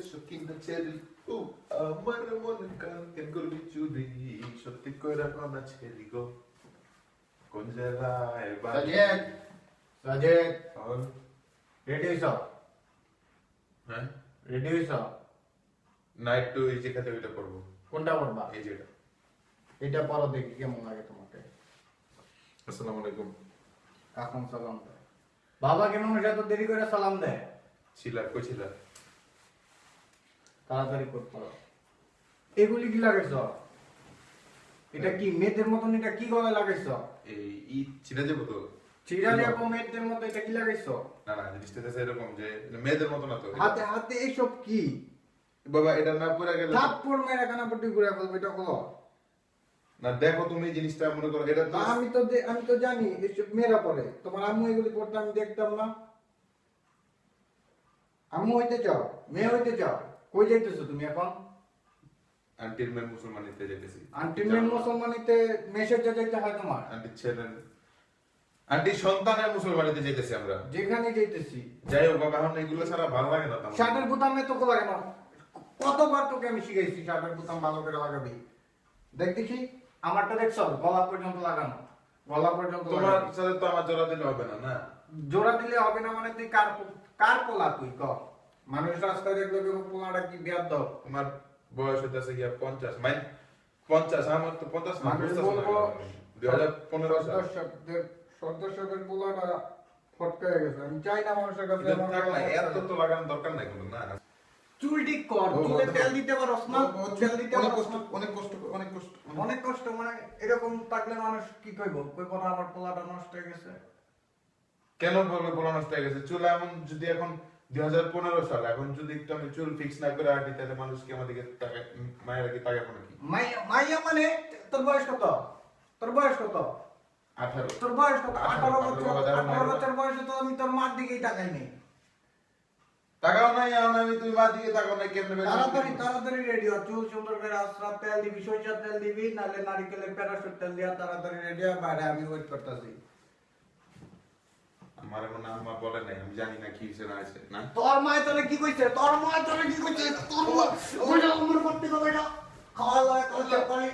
সকিনা ছেড়ি ও আমার মন কান কেন করবি চুরি সত্যি কইরা কোনা ছেড়ি গো কোন জেলায় সাজেদ সাজেদ অল রেডি হইছ? হ্যাঁ রেডি হইছ? না একটু এই যে খাতে ওইটা করবো কোনটা করবা? এই যেটা। এটা পরো দেখি কেমন লাগে তোমাকে। আসসালামু আলাইকুম। এখন সালাম দেয় বাবা, কেমন এত দেরি করে সালাম দেয়? ছিলা কই ছিলা? তাড়াতাড়ি করতে পারো। এগুলি কি লাগাইছ? এটা কি মেয়েদের মতন? এটা কি গলায় লাগাইছ? এই ই ছিলা যাবো তো? চিরা যাবো মেয়েদের মতো, এটা কি লাগাইছ? না না জিনিসটা তো এরকম যে মেয়েদের মতো না তো। হাতে হাতে এইসব কি? বাবা এটা না পুরা গেলে থাপ্পড় মেরে কানাপট্টি ঘুরে ফেলবো, এটা হলো না। দেখো তুমি এই জিনিসটা মনে করো এটা তো আমি তো জানি এসব মেয়েরা পরে। তোমার আম্মু এগুলি করতে আমি দেখতাম না। আম্মু হইতে চাও, মেয়ে হইতে চাও, কই যাইতেছো তুমি এখন? আন্টির মেয়ে মুসলমানিতে যেতেছি। আন্টি মেয়ে মুসলমানিতে মেসেজ যাইতে হয় তোমার? আন্টির ছেলে আন্টির সন্তানের মুসলমানিতে যেতেছি আমরা। যেখানে যাইতেছি। যাই হোক বাবা, এখন এগুলো ছাড়া ভালো লাগে না তো আমার। শার্টের বোতামে তো লাগে না। কতবার তোকে আমি শিখাইছি শার্টের বোতাম ভালো করে লাগাবি। দেখ দেখি আমারটা দেখছো গলা পর্যন্ত লাগানো, গলা পর্যন্ত তোমার লাগাবি। সাথে তো আমার জোড়া দিলে হবে না না। জোড়া দিলে হবে না মানে তুই কার পোলা তুই ক? মানুষ রাস্তায় দেখলে কেউ পোলাটা কি বিয়ার দাও? তোমার বয়স হইতেছে গিয়া 50 মাইন 50। আমার তো 50 না, মানুষ বুঝতেছো না। বলবো 2015 সাল। সদস্যদের পোলাটা ফটকায় গেছে। আমি চাই না মানুষের কাছে এটা আমার থাক না, পোলা এত তো লাগানোর দরকার নাই কিন্তু না। চুল ঠিক কর, চুলে তেল দিতে পারোস না? তেল দিতে অনেক পারোস কষ্ট, না? অনেক কষ্ট, অনেক কষ্ট। অনেক কষ্ট মানে এরকম থাকলে মানুষ কি কইব? কইব না আমার পোলাটা নষ্ট হয়ে গেছে। কেন বলবে পোলা নষ্ট হয়ে গেছে? চুল এমন যদি এখন 2015 সাল, এখন যদি একটু আমি চুল ফিক্স না করে আটি তাহলে মানুষ কি আমাদেরকে তাকায়, মায়েরা কি তাকায় নাকি? মাইয়া মানে তোর বয়স কত? তোর বয়স কত? 18। তোর বয়স কত? 18 বছর। 18 18 বছর বয়সে তো আমি তোর মার দিকেই তাকাই নাই। তাকাও নাই, এখন আমি তুমি মা দিকে তাকাও নাই কেমনে? তাড়াতাড়ি তাড়াতাড়ি রেডি হ, চুল সুন্দর করে আসরা তেল দিবি, সরিষার তেল দিবি, নালে নারিকেলের প্যারাশুট তেল দিয়া তাড়াতাড়ি রেডি হ, বাইরে আমি ওয়েট করতেছি। আমার মনে হয় আম্মা বলে নাই, আমি জানি না কি হইছে না হইছে না। তোর মায় তোরে কি কইছে? তোর মায় তোরে কি কইছে? তোর মা ওইটা আমার করতে হবে না। খাওয়া লাগে করতে পারি।